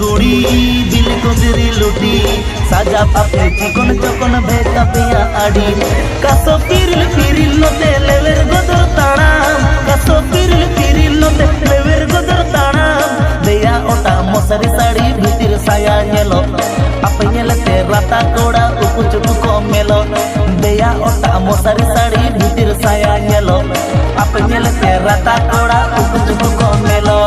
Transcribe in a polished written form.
कुड़ी दिल को गिरी लुटी साजा पापे चिकन चकन भेजा पिया आड़ी कासो पिरिल पिरिल नोते लेवेर गोदर ताणाम कासो पिरिल पिरिल नोते लेवेर गोदर ताणाम देया ओटा मसारी साड़ी भीतिर साया नेलो आपे नेलते राता कोड़ा उकु चुकु को मेलो देया ओटा मसारी साड़ी भीतिर साया नेलो आपे नेलते राता कोड़ा उकु चुकु को मेलो